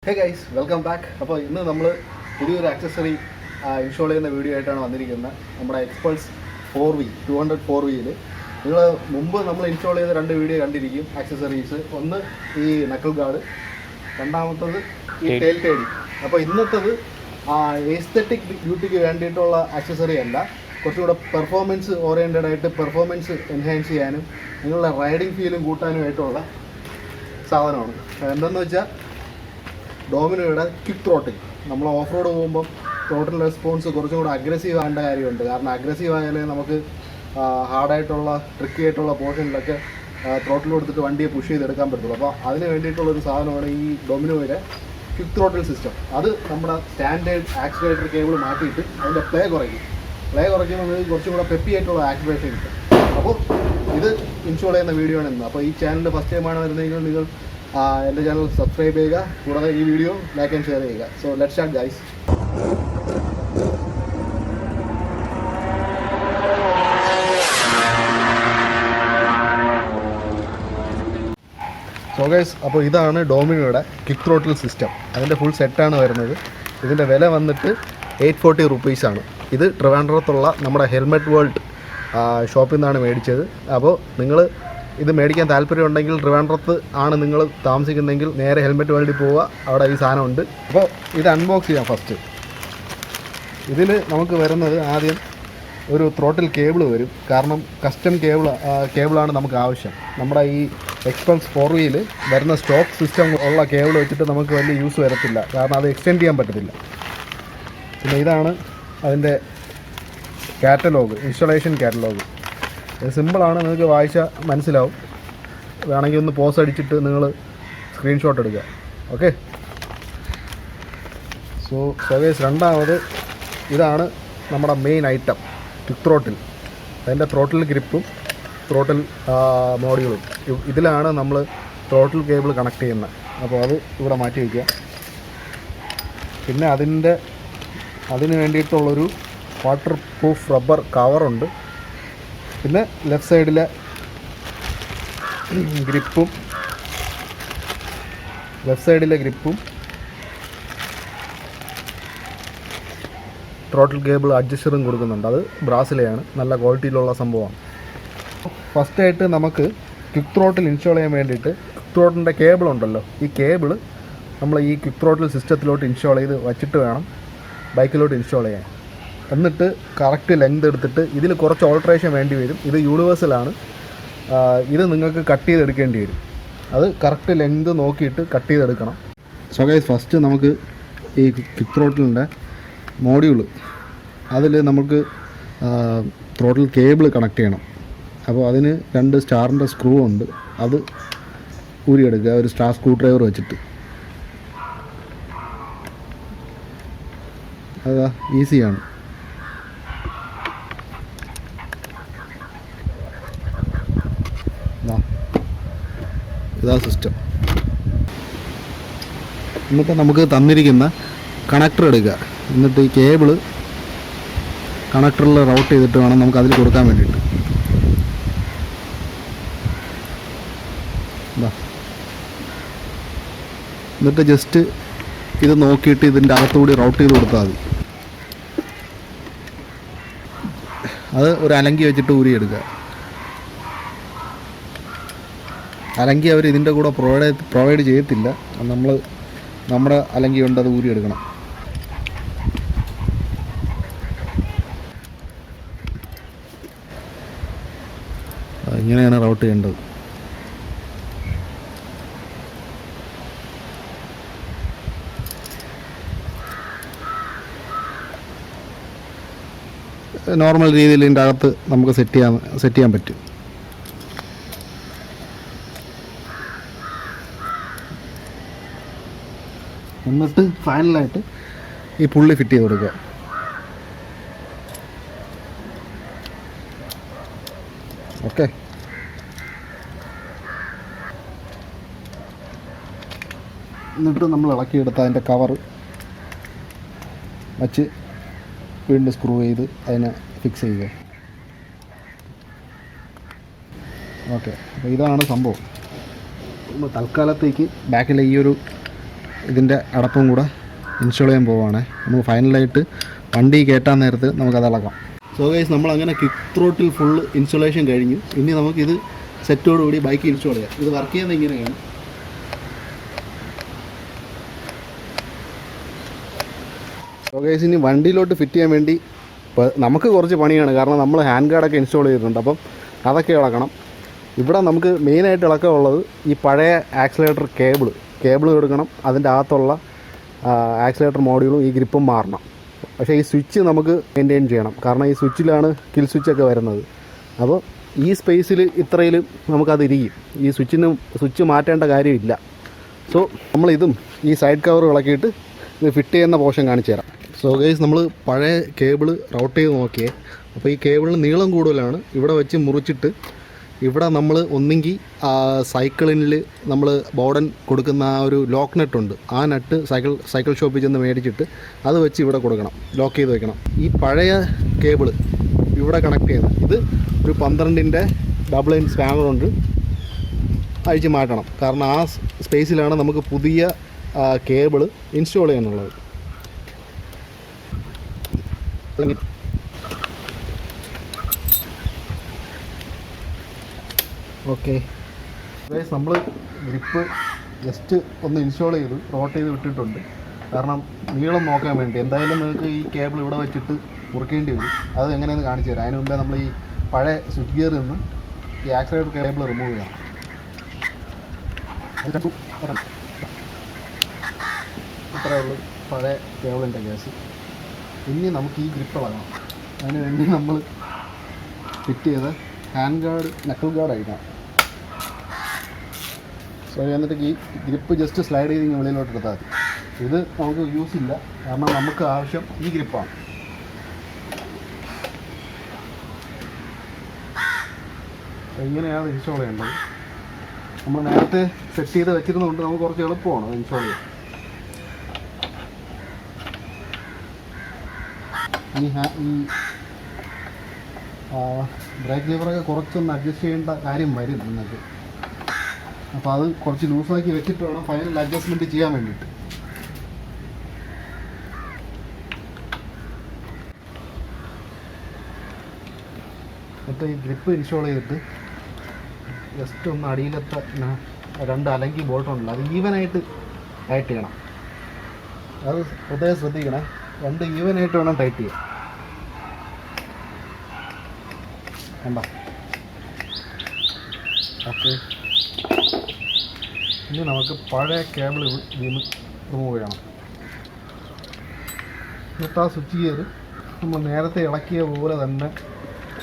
Hey guys, welcome back. അപ്പോൾ ഇന്ന് നമ്മൾ പുതിയൊരു ആക്സസറി ഇൻസ്റ്റാൾ ചെയ്യുന്ന വീഡിയോ ആയിട്ടാണ് വന്നിരിക്കുന്നത്. നമ്മുടെ Xpulse 4V 200 4Vയിൽ നിങ്ങൾ മുമ്പ് നമ്മൾ ഇൻസ്റ്റാൾ ചെയ്ത രണ്ട് വീഡിയോ കണ്ടിരിക്കും. ആക്സസറീസ്, ഒന്ന് ഈ നക്കിൾ ഗാർഡ്, രണ്ടാമത്തത് ഈ ടെയിൽ ടേഡി. അപ്പോൾ ഇന്നത്തത് എസ്തെറ്റിക് ബ്യൂട്ടിക്ക് വേണ്ടിയിട്ടുള്ള ആക്സസറി അല്ല, കുറച്ചുകൂടെ പെർഫോമൻസ് ഓറിയൻറ്റഡ് ആയിട്ട് പെർഫോമൻസ് എൻഹാൻസ് ചെയ്യാനും നിങ്ങളുടെ റൈഡിങ് ഫീലും കൂട്ടാനുമായിട്ടുള്ള സാധനമാണ്. എന്തെന്ന് വെച്ചാൽ ഡോമിനോയുടെ ക്വിക്ക് ത്രോട്ടിൽ. നമ്മൾ ഓഫ് റോഡ് പോകുമ്പം ത്രോട്ടിൽ റെസ്പോൺസ് കുറച്ചും കൂടെ അഗ്രസീവ് ആകേണ്ട കാര്യമുണ്ട്. കാരണം അഗ്രസീവ് ആയാലേ നമുക്ക് ഹാർഡായിട്ടുള്ള ട്രിക്കി ആയിട്ടുള്ള പോർഷനിലൊക്കെ ത്രോട്ടിൽ കൊടുത്തിട്ട് വണ്ടിയെ പുഷ് ചെയ്തെടുക്കാൻ പറ്റുള്ളൂ. അപ്പോൾ അതിന് വേണ്ടിയിട്ടുള്ളൊരു സാധനമാണ് ഈ ഡോമിനോയുടെ ക്വിക്ക് ത്രോട്ടിൽ സിസ്റ്റം. അത് നമ്മുടെ സ്റ്റാൻഡേർഡ് ആക്സിലേറ്റർ കേബിൾ മാറ്റിയിട്ട് അതിൻ്റെ പ്ലേ കുറയ്ക്കുമ്പോൾ നിങ്ങൾക്ക് കുറച്ചും കൂടെ പെപ്പി ആയിട്ടുള്ള ആക്സിലേഷൻ കിട്ടും. അപ്പോൾ ഇത് ഇൻസ്റ്റാൾ ചെയ്യുന്ന വീഡിയോ ആണ് ഇന്ന്. അപ്പോൾ ഈ ചാനൽ ഫസ്റ്റ് ടൈമാണ് വരുന്നതെങ്കിൽ നിങ്ങൾ എൻ്റെ ചാനൽ സബ്സ്ക്രൈബ് ചെയ്യുക, കൂടാതെ ഈ വീഡിയോ ലൈക്ക് ആൻഡ് ഷെയർ ചെയ്യുക. So let's start guys. So guys, അപ്പോൾ ഇതാണ് ഡോമിനോയുടെ ക്വിക്ക് ത്രോട്ടിൽ സിസ്റ്റം. അതിൻ്റെ ഫുൾ സെറ്റാണ് വരുന്നത്. ഇതിൻ്റെ വില വന്നിട്ട് 840 റുപ്പീസാണ്. ഇത് ട്രിവാൻഡ്രത്തുള്ള നമ്മുടെ ഹെൽമെറ്റ് വേൾഡ് ഷോപ്പിൽ നിന്നാണ് മേടിച്ചത്. അപ്പോൾ നിങ്ങൾ ഇത് മേടിക്കാൻ താല്പര്യമുണ്ടെങ്കിൽ ട്രിവാൻഡ്രത്ത് ആണ് നിങ്ങൾ താമസിക്കുന്നതെങ്കിൽ നേരെ ഹെൽമെറ്റ് വേൾഡിൽ പോവുക, അവിടെ ഈ സാധനം ഉണ്ട്. അപ്പോൾ ഇത് അൺബോക്സ് ചെയ്യാം. ഫസ്റ്റ് ഇതിൽ നമുക്ക് വരുന്നത് ആദ്യം ഒരു ത്രോട്ടിൽ കേബിൾ വരും. കാരണം കസ്റ്റം കേബിളാണ് നമുക്ക് ആവശ്യം. നമ്മുടെ ഈ Xpulse 4Vയിൽ വരുന്ന സ്റ്റോക്ക് സിസ്റ്റം ഉള്ള കേബിൾ വെച്ചിട്ട് നമുക്ക് വലിയ യൂസ് വരത്തില്ല, കാരണം അത് എക്സ്റ്റെൻഡ് ചെയ്യാൻ പറ്റത്തില്ല. പിന്നെ ഇതാണ് അതിൻ്റെ കാറ്റലോഗ്, ഇൻസ്റ്റലേഷൻ കാറ്റലോഗ്. ഇത് സിമ്പിളാണ്, നിങ്ങൾക്ക് വായിച്ചാൽ മനസ്സിലാവും. വേണമെങ്കിൽ ഒന്ന് പോസ് അടിച്ചിട്ട് നിങ്ങൾ സ്ക്രീൻഷോട്ട് എടുക്കുക. Okay, so service. രണ്ടാമത് ഇതാണ് നമ്മുടെ മെയിൻ ഐറ്റം, ക്വിക്ക് ത്രോട്ടിൽ. അതിൻ്റെ ത്രോട്ടിൽ ഗ്രിപ്പും ത്രോട്ടിൽ മോഡ്യൂളും. ഇതിലാണ് നമ്മൾ ത്രോട്ടിൽ കേബിൾ കണക്ട് ചെയ്യുന്നത്. അപ്പോൾ അത് ഇവിടെ മാറ്റി വയ്ക്കുക. പിന്നെ അതിന് വേണ്ടിയിട്ടുള്ളൊരു വാട്ടർ പ്രൂഫ് റബ്ബർ കവറുണ്ട്. പിന്നെ ലെഫ്റ്റ് സൈഡിലെ ഗ്രിപ്പും ത്രോട്ടിൽ കേബിൾ അഡ്ജസ്റ്ററും കൊടുക്കുന്നുണ്ട്. അത് ബ്രാസിലെയാണ്, നല്ല ക്വാളിറ്റിയിലുള്ള സംഭവമാണ്. ഫസ്റ്റായിട്ട് നമുക്ക് ക്വിക്ക് ത്രോട്ടിൽ ഇൻസ്റ്റാൾ ചെയ്യാൻ വേണ്ടിയിട്ട് ക്വിക്ക് ത്രോട്ടിൻ്റെ കേബിൾ ഉണ്ടല്ലോ, ഈ കേബിൾ നമ്മൾ ഈ ക്വിക്ക് ത്രോട്ടിൽ സിസ്റ്റത്തിലോട്ട് ഇൻസ്റ്റാൾ ചെയ്ത് വച്ചിട്ട് വേണം ബൈക്കിലോട്ട് ഇൻസ്റ്റാൾ ചെയ്യാൻ. എന്നിട്ട് കറക്റ്റ് ലെങ്ത് എടുത്തിട്ട് ഇതിൽ കുറച്ച് ഓൾട്രേഷൻ വേണ്ടി വരും. ഇത് യൂണിവേഴ്സലാണ്, ഇത് നിങ്ങൾക്ക് കട്ട് ചെയ്തെടുക്കേണ്ടി വരും. അത് കറക്റ്റ് ലെങ്ത് നോക്കിയിട്ട് കട്ട് ചെയ്തെടുക്കണം. സോ ഗൈസ്, ഫസ്റ്റ് നമുക്ക് ഈ ക്വിക്ക് ത്രോട്ടിലിൻ്റെ മോഡ്യൂൾ, അതിൽ നമുക്ക് ത്രോട്ടിൽ കേബിൾ കണക്ട് ചെയ്യണം. അപ്പോൾ അതിന് 2 സ്റ്റാറിൻ്റെ സ്ക്രൂ ഉണ്ട്, അത് ഊരിയെടുക്കുക ഒരു സ്റ്റാർ സ്ക്രൂ ഡ്രൈവർ വെച്ചിട്ട്. അതാ ഈസിയാണ്. ഇതാ സിസ്റ്റം. എന്നിട്ട് നമുക്ക് തന്നിരിക്കുന്ന കണക്ടർ എടുക്കുക. എന്നിട്ട് ഈ കേബിള് കണക്ടറിൽ റൗട്ട് ചെയ്തിട്ട് വേണം നമുക്ക് അതിൽ കൊടുക്കാൻ വേണ്ടിയിട്ട്. എന്നിട്ട് ജസ്റ്റ് ഇത് നോക്കിയിട്ട് ഇതിൻ്റെ അകത്തുകൂടി റൗട്ട് ചെയ്ത് കൊടുത്താൽ മതി. അത് ഒരു അലങ്കി വെച്ചിട്ട് ഊരിയെടുക്കുക. അലങ്കി അവർ ഇതിൻ്റെ കൂടെ പ്രൊവൈഡ് ചെയ്യത്തില്ല. നമ്മുടെ അലങ്കി കൊണ്ട് അത് ഊരിയെടുക്കണം. ഇങ്ങനെയാണ് റൗട്ട് ചെയ്യേണ്ടത്. നോർമൽ രീതിയിൽ ഇതിൻ്റെ അകത്ത് നമുക്ക് സെറ്റ് ചെയ്യാൻ പറ്റും. എന്നിട്ട് ഫൈനലായിട്ട് ഈ പുള്ളി ഫിറ്റ് ചെയ്ത് കൊടുക്കുക. ഓക്കെ, എന്നിട്ട് നമ്മൾ ഇളക്കിയെടുത്ത് അതിൻ്റെ കവർ വച്ച് വീണ്ടും സ്ക്രൂ ചെയ്ത് അതിനെ ഫിക്സ് ചെയ്യുക. ഓക്കെ, അപ്പോൾ ഇതാണ് സംഭവം. തൽക്കാലത്തേക്ക് ബാക്കിലെ ഈ ഒരു ഇതിൻ്റെ അടപ്പും കൂടെ ഇൻസ്റ്റാൾ ചെയ്യാൻ പോവുകയാണേ. നമുക്ക് ഫൈനലായിട്ട് വണ്ടി കയറ്റാൻ നേരത്ത് നമുക്കത് ഇളക്കാം. സോ ഗൈസ്, നമ്മളങ്ങനെ ക്വിക്ക് ത്രോട്ടിൽ ഫുൾ ഇൻസ്റ്റാളേഷൻ കഴിഞ്ഞു. ഇനി നമുക്കിത് സെറ്റോടുകൂടി ബൈക്ക് ഇൻസ്റ്റാൾ ചെയ്യാം. ഇത് വർക്ക് ചെയ്യുന്നത് ഇങ്ങനെയാണ്. സോ ഗൈസ്, ഇനി വണ്ടിയിലോട്ട് ഫിറ്റ് ചെയ്യാൻ വേണ്ടി നമുക്ക് കുറച്ച് പണിയാണ്. കാരണം നമ്മൾ ഹാൻഡ് ഗാർഡൊക്കെ ഇൻസ്റ്റാൾ ചെയ്തിട്ടുണ്ട്. അപ്പം അതൊക്കെ ഇളക്കണം. ഇവിടെ നമുക്ക് മെയിനായിട്ട് ഇളക്കമുള്ളത് ഈ പഴയ ആക്സിലേറ്റർ കേബിൾ കൊടുക്കണം. അതിൻ്റെ അകത്തുള്ള ആക്സിലേറ്റർ മോഡ്യൂളും ഈ ഗ്രിപ്പും മാറണം. പക്ഷേ ഈ സ്വിച്ച് നമുക്ക് മെയിൻറ്റെയിൻ ചെയ്യണം. കാരണം ഈ സ്വിച്ചിലാണ് കിൽ സ്വിച്ചൊക്കെ വരുന്നത്. അപ്പോൾ ഈ സ്പേസിൽ ഇത്രയിലും നമുക്കതിരിക്കും. ഈ സ്വിച്ച് മാറ്റേണ്ട കാര്യമില്ല. സോ നമ്മളിതും ഈ സൈഡ് കവർ ഇളക്കിയിട്ട് ഇത് ഫിറ്റ് ചെയ്യുന്ന പോർഷൻ കാണിച്ചു തരാം. സോ ഗൈസ്, നമ്മൾ പഴയ കേബിൾ റൗട്ട് ചെയ്ത് നോക്കിയേ. അപ്പോൾ ഈ കേബിളിന് നീളം കൂടുതലാണ്. ഇവിടെ വെച്ച് മുറിച്ചിട്ട് ഇവിടെ നമ്മൾ ഒന്നെങ്കിൽ സൈക്കിളിൽ നമ്മൾ ബോർഡൻ കൊടുക്കുന്ന ആ ഒരു ലോക്ക് നെട്ടുണ്ട്. ആ നട്ട് സൈക്കിൾ ഷോപ്പിൽ ചെന്ന് മേടിച്ചിട്ട് അത് വെച്ച് ഇവിടെ കൊടുക്കണം, ലോക്ക് ചെയ്ത് വെക്കണം. ഈ പഴയ കേബിൾ ഇവിടെ കണക്ട് ചെയ്യുന്നത് ഇത് ഒരു 12-ൻ്റെ ഡബിൾ ഇൻ സ്പാനർ കൊണ്ട് അഴിച്ച് മാറ്റണം. കാരണം ആ സ്പേസിലാണ് നമുക്ക് പുതിയ കേബിൾ ഇൻസ്റ്റാൾ ചെയ്യാനുള്ളത്. ഓക്കെ ഗൈസ്, നമ്മൾ ഗ്രിപ്പ് ജസ്റ്റ് ഒന്ന് ഇൻസ്റ്റാൾ ചെയ്ത് റോട്ട് ചെയ്ത് വിട്ടിട്ടുണ്ട്. കാരണം നീളം നോക്കാൻ വേണ്ടി. എന്തായാലും നിങ്ങൾക്ക് ഈ കേബിൾ ഇവിടെ വെച്ചിട്ട് മുറിക്കേണ്ടി വരും. അത് എങ്ങനെയെന്ന് കാണിച്ചു തരാം. അതിന് മുമ്പേ നമ്മൾ ഈ പഴയ സ്വിച്ച് ഗിയറിൽ നിന്ന് ഈ ആക്സിലേറ്റർ കേബിൾ റിമൂവ് ചെയ്യണം. ഇത്രയേ ഉള്ളൂ പഴയ കേബിളിൻ്റെ കേസ്. ഇനി നമുക്ക് ഈ ഗ്രിപ്പ് ഇളകണം. അതിന് വേണ്ടി നമ്മൾ ഫിറ്റ് ചെയ്ത് ഹാൻഡ് ഗാർഡ് നക്കിൾ ഗാർഡ് അഴിക്കണം. സോ എന്നിട്ട് ഈ ഗ്രിപ്പ് ജസ്റ്റ് സ്ലൈഡ് ചെയ്ത് ഇങ്ങനെ വെളിയിലോട്ട് എടുത്താൽ മതി. ഇത് നമുക്ക് യൂസ് ഇല്ല. കാരണം നമുക്ക് ആവശ്യം ഈ ഗ്രിപ്പാണ്. ഇങ്ങനെയാണ് ഇൻസ്റ്റാൾ ചെയ്യേണ്ടത്. നമ്മൾ നേരത്തെ സെറ്റ് ചെയ്ത് വെച്ചിരുന്നതുകൊണ്ട് നമുക്ക് കുറച്ച് എളുപ്പമാണ് അത് ഇൻസ്റ്റാൾ ചെയ്യാൻ. ഈ ബ്രേക്ക് ലിവറൊക്കെ കുറച്ചൊന്ന് അഡ്ജസ്റ്റ് ചെയ്യേണ്ട കാര്യം വരും നിങ്ങൾക്ക്. അപ്പോൾ അത് കുറച്ച് ലൂസാക്കി വെച്ചിട്ട് വേണം ഫൈനൽ അഡ്ജസ്റ്റ്മെൻറ്റ് ചെയ്യാൻ വേണ്ടിയിട്ട്. എന്നിട്ട് ഈ ഗ്രിപ്പ് ഇൻസ്റ്റാൾ ചെയ്തിട്ട് ജസ്റ്റ് ഒന്ന് അടിയിലത്തെ 2 അലങ്കി ബോൾട്ടുണ്ടല്ലോ, അത് ഈവനായിട്ട് ടൈറ്റ് ചെയ്യണം. അത് പ്രത്യേകം ശ്രദ്ധിക്കണേ. 2 ഈവനായിട്ട് വേണം ടൈറ്റ് ചെയ്യാൻ. കണ്ടോ? ഓക്കെ, ഇനി നമുക്ക് പഴയ കേബിൾ റിമൂവ് ചെയ്യണം. എന്നിട്ട് ആ സ്വിച്ച് ഗിയർ നമ്മൾ നേരത്തെ ഇളക്കിയ പോലെ തന്നെ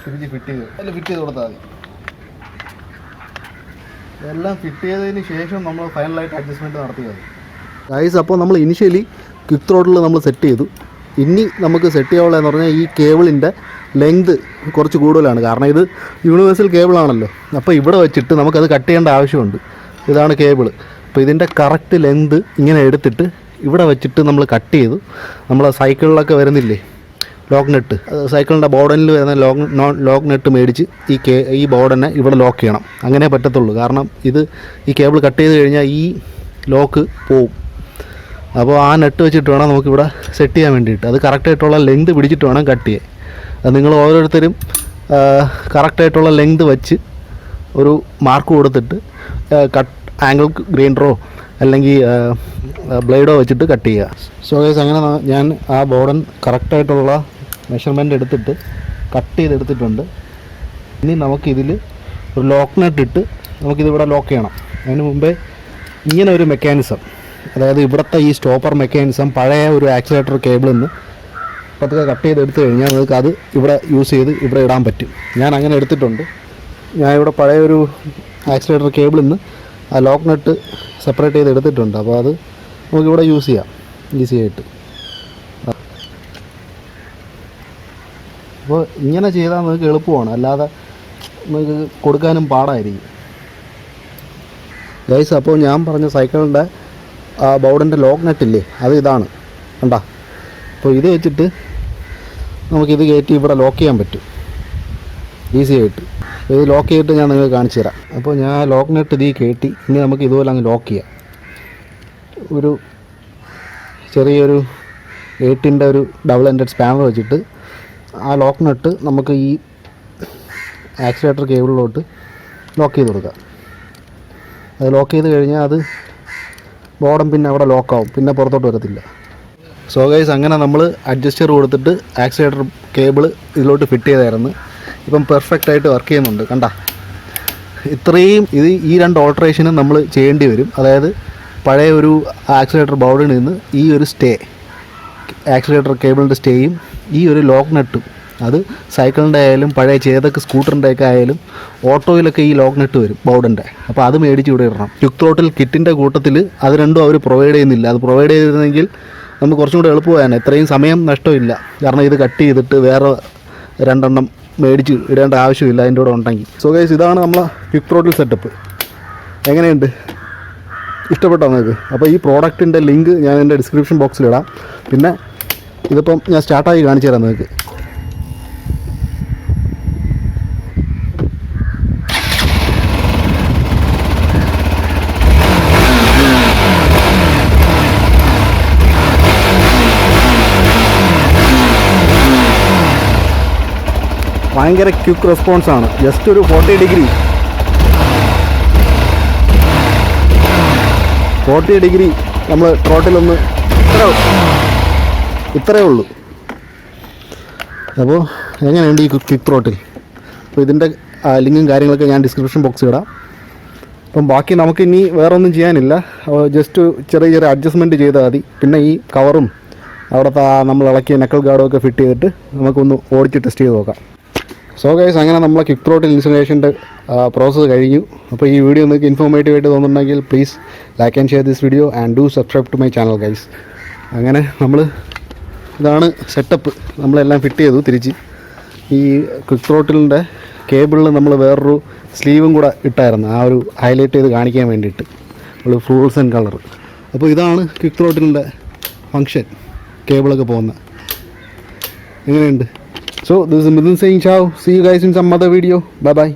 തിരിച്ച് ഫിറ്റ് ചെയ്ത് കൊടുത്താൽ മതി. എല്ലാം ഫിറ്റ് ചെയ്തതിന് ശേഷം നമ്മൾ ഫൈനലായിട്ട് അഡ്ജസ്റ്റ്മെൻറ്റ് നടത്തിയാൽ മതി. ഗൈസ്, അപ്പോൾ നമ്മൾ ഇനിഷ്യലി ക്വിക്ക് ത്രോട്ടിൽ നമ്മൾ സെറ്റ് ചെയ്തു. ഇനി നമുക്ക് സെറ്റ് ചെയ്യാനുള്ളതെന്ന് പറഞ്ഞാൽ ഈ കേബിളിൻ്റെ ലെങ്ത് കുറച്ച് കൂടുതലാണ്. കാരണം ഇത് യൂണിവേഴ്സൽ കേബിളാണല്ലോ. അപ്പോൾ ഇവിടെ വെച്ചിട്ട് നമുക്കത് കട്ട് ചെയ്യേണ്ട ആവശ്യമുണ്ട്. ഇതാണ് കേബിൾ. അപ്പോൾ ഇതിൻ്റെ കറക്റ്റ് ലെങ്ത് ഇങ്ങനെ എടുത്തിട്ട് ഇവിടെ വെച്ചിട്ട് നമ്മൾ കട്ട് ചെയ്തു. നമ്മൾ സൈക്കിളിലൊക്കെ വരുന്നില്ലേ ലോക്ക് നെട്ട്, സൈക്കിളിൻ്റെ ബോർഡനിൽ വരുന്ന ലോക്ക് നെട്ട് മേടിച്ച് ഈ ബോർഡനെ ഇവിടെ ലോക്ക് ചെയ്യണം. അങ്ങനെ പറ്റത്തുള്ളൂ. കാരണം ഈ കേബിൾ കട്ട് ചെയ്ത് കഴിഞ്ഞാൽ ഈ ലോക്ക് പോവും. അപ്പോൾ ആ നെട്ട് വെച്ചിട്ട് വേണം നമുക്കിവിടെ സെറ്റ് ചെയ്യാൻ വേണ്ടിയിട്ട്. അത് കറക്റ്റായിട്ടുള്ള ലെങ്ത് പിടിച്ചിട്ട് വേണം കട്ട് ചെയ്യാൻ. അത് നിങ്ങൾ ഓരോരുത്തരും കറക്റ്റായിട്ടുള്ള ലെങ്ത് വെച്ച് ഒരു മാർക്ക് കൊടുത്തിട്ട് കട്ട് ആംഗിൾ ഗ്രൈൻഡറോ അല്ലെങ്കിൽ ബ്ലേഡോ വെച്ചിട്ട് കട്ട് ചെയ്യുക. സോ ഗൈസ്, അങ്ങനെ ഞാൻ ആ ബോർഡൻ കറക്റ്റായിട്ടുള്ള മെഷർമെൻ്റ് എടുത്തിട്ട് കട്ട് ചെയ്തെടുത്തിട്ടുണ്ട്. ഇനി നമുക്കിതിൽ ഒരു ലോക്ക് നെട്ട് ഇട്ട് നമുക്കിതിവിടെ ലോക്ക് ചെയ്യണം. അതിന് മുമ്പേ ഇങ്ങനെ ഒരു മെക്കാനിസം, അതായത് ഇവിടുത്തെ ഈ സ്റ്റോപ്പർ മെക്കാനിസം പഴയ ഒരു ആക്സിലേറ്റർ കേബിളിൽ നിന്ന് പതുക്കെ കട്ട് ചെയ്തെടുത്ത് കഴിഞ്ഞാൽ നിങ്ങൾക്ക് അത് ഇവിടെ യൂസ് ചെയ്ത് ഇവിടെ ഇടാൻ പറ്റും. ഞാൻ അങ്ങനെ എടുത്തിട്ടുണ്ട്. ഞാൻ ഇവിടെ പഴയ ഒരു ആക്സിലേറ്റർ കേബിളിൽ നിന്ന് ആ ലോക്ക് നെട്ട് സെപ്പറേറ്റ് ചെയ്ത് എടുത്തിട്ടുണ്ട്. അപ്പോൾ അത് നമുക്കിവിടെ യൂസ് ചെയ്യാം ഈസി ആയിട്ട്. അപ്പോൾ ഇങ്ങനെ ചെയ്താൽ നിങ്ങൾക്ക് എളുപ്പമാണ്, അല്ലാതെ നിങ്ങൾക്ക് കൊടുക്കാനും പാടായിരിക്കും. ഗൈസ്, അപ്പോൾ ഞാൻ പറഞ്ഞ സൈക്കിളിൻ്റെ ആ ബോർഡിൻ്റെ ലോക്ക് നെറ്റില്ലേ, അത് ഇതാണ് കണ്ടാ. അപ്പോൾ ഇത് വെച്ചിട്ട് നമുക്കിത് കയറ്റി ഇവിടെ ലോക്ക് ചെയ്യാൻ പറ്റും ഈസി ആയിട്ട്. ഇത് ലോക്ക് ചെയ്തിട്ട് ഞാൻ നിങ്ങൾക്ക് കാണിച്ചു തരാം. അപ്പോൾ ഞാൻ ലോക്ക് നെറ്റ് ഇതിൽ കയറ്റി ഇനി നമുക്ക് ഇതുപോലെ അങ്ങ് ലോക്ക് ചെയ്യാം. ഒരു ചെറിയൊരു 8-ൻ്റെ ഒരു ഡബിൾ എൻഡഡ് സ്പാനർ വെച്ചിട്ട് ആ ലോക്ക് നട്ട് നമുക്ക് ഈ ആക്സിലേറ്റർ കേബിളിലോട്ട് ലോക്ക് ചെയ്ത് കൊടുക്കാം. അത് ലോക്ക് ചെയ്ത് കഴിഞ്ഞാൽ അത് ബോർഡം പിന്നെ അവിടെ ലോക്കാവും, പിന്നെ പുറത്തോട്ട് വരത്തില്ല. സോ ഗൈസ്, അങ്ങനെ നമ്മൾ അഡ്ജസ്റ്റർ കൊടുത്തിട്ട് ആക്സിലേറ്റർ കേബിൾ ഇതിലോട്ട് ഫിറ്റ് ചെയ്തായിരുന്നു. ഇപ്പം പെർഫെക്റ്റ് ആയിട്ട് വർക്ക് ചെയ്യുന്നുണ്ട്. കണ്ട, ഇത്രയും ഈ 2 ഓൾട്രേഷനും നമ്മൾ ചെയ്യേണ്ടി വരും. അതായത് പഴയ ഒരു ആക്സിലേറ്റർ ബോർഡിൽ നിന്ന് ഈ ഒരു ആക്സിലേറ്റർ കേബിളിൻ്റെ സ്റ്റേയും ഈ ഒരു ലോക്ക് നട്ടും, അത് സൈക്കിളിൻ്റെ ആയാലും പഴയ ചേതക്ക് സ്കൂട്ടറിൻ്റെ ഒക്കെ ആയാലും ഓട്ടോയിലൊക്കെ ഈ ലോക്ക് നട്ട് വരും ബോർഡിൻ്റെ. അപ്പോൾ അത് മേടിച്ച് ഇവിടെ ഇടണം. ക്വിക്ക് ത്രോട്ടിൽ കിറ്റിൻ്റെ കൂട്ടത്തിൽ അത് രണ്ടും അവർ പ്രൊവൈഡ് ചെയ്യുന്നില്ല. അത് പ്രൊവൈഡ് ചെയ്തിരുന്നെങ്കിൽ നമുക്ക് കുറച്ചും കൂടെ എളുപ്പമായാണ്. ഇത്രയും സമയം നഷ്ടമില്ല. കാരണം ഇത് കട്ട് ചെയ്തിട്ട് വേറെ 2 മേടിച്ച് ഇടേണ്ട ആവശ്യമില്ല അതിൻ്റെ കൂടെ ഉണ്ടെങ്കിൽ. സോ ഗൈസ്, ഇതാണ് നമ്മളെ ക്വിക്ക് ത്രോട്ടിൽ സെറ്റപ്പ്. എങ്ങനെയുണ്ട്? ഇഷ്ടപ്പെട്ടോ നിങ്ങൾക്ക്? അപ്പോൾ ഈ പ്രോഡക്റ്റിൻ്റെ ലിങ്ക് ഞാൻ എൻ്റെ ഡിസ്ക്രിപ്ഷൻ ബോക്സിലിടാം. പിന്നെ ഇതിപ്പം ഞാൻ സ്റ്റാർട്ടായി കാണിച്ചു തരാം നിങ്ങൾക്ക്. ഭയങ്കര ക്വിക്ക് റെസ്പോൺസാണ്. ജസ്റ്റ് ഒരു 40 ഡിഗ്രി നമ്മൾ ട്രോട്ടിലൊന്ന് ഇത്രയേ ഉള്ളൂ. അപ്പോൾ എങ്ങനെയുണ്ട് ഈ ക്വിക്ക് ത്രോട്ടിൽ? അപ്പോൾ ഇതിൻ്റെ ലിങ്കും കാര്യങ്ങളൊക്കെ ഞാൻ ഡിസ്ക്രിപ്ഷൻ ബോക്സിൽ ഇടാം. അപ്പം ബാക്കി നമുക്കിനി വേറെ ഒന്നും ചെയ്യാനില്ല. ജസ്റ്റ് ചെറിയ അഡ്ജസ്റ്റ്മെൻറ്റ് ചെയ്താൽ മതി. പിന്നെ ഈ കവറും അവിടുത്തെ നമ്മൾ ഇളക്കിയ നക്കൽ ഗാർഡും ഒക്കെ ഫിറ്റ് ചെയ്തിട്ട് നമുക്കൊന്ന് ഓടിച്ച് ടെസ്റ്റ് ചെയ്ത് നോക്കാം. സോ ഗൈസ്, അങ്ങനെ നമ്മളെ ക്വിക്ക് ത്രോട്ടിൽ ഇൻസ്റ്റലേഷൻ്റെ പ്രോസസ്സ് കഴിഞ്ഞു. അപ്പോൾ ഈ വീഡിയോ നിങ്ങൾക്ക് ഇൻഫോർമേറ്റീവ് ആയിട്ട് തോന്നുന്നുണ്ടെങ്കിൽ please like and share this video and do subscribe to my channel guys. അങ്ങനെ ഇതാണ് സെറ്റപ്പ്. നമ്മളെല്ലാം ഫിറ്റ് ചെയ്തു തിരിച്ച്. ഈ ക്വിക്ക് ത്രോട്ടിലിൻ്റെ കേബിളിൽ നമ്മൾ വേറൊരു സ്ലീവും കൂടെ ഇട്ടായിരുന്നു, ആ ഒരു ഹൈലൈറ്റ് ചെയ്ത് കാണിക്കാൻ വേണ്ടിയിട്ട്, ഒരു ഫ്ലൂറസെൻ്റ് കളർ. അപ്പോൾ ഇതാണ് ക്വിക്ക് ത്രോട്ടിലിൻ്റെ ഫങ്ഷൻ, കേബിളൊക്കെ പോകുന്ന. എങ്ങനെയുണ്ട്? So this is Midun saying ciao. See you guys in some other video. Bye bye.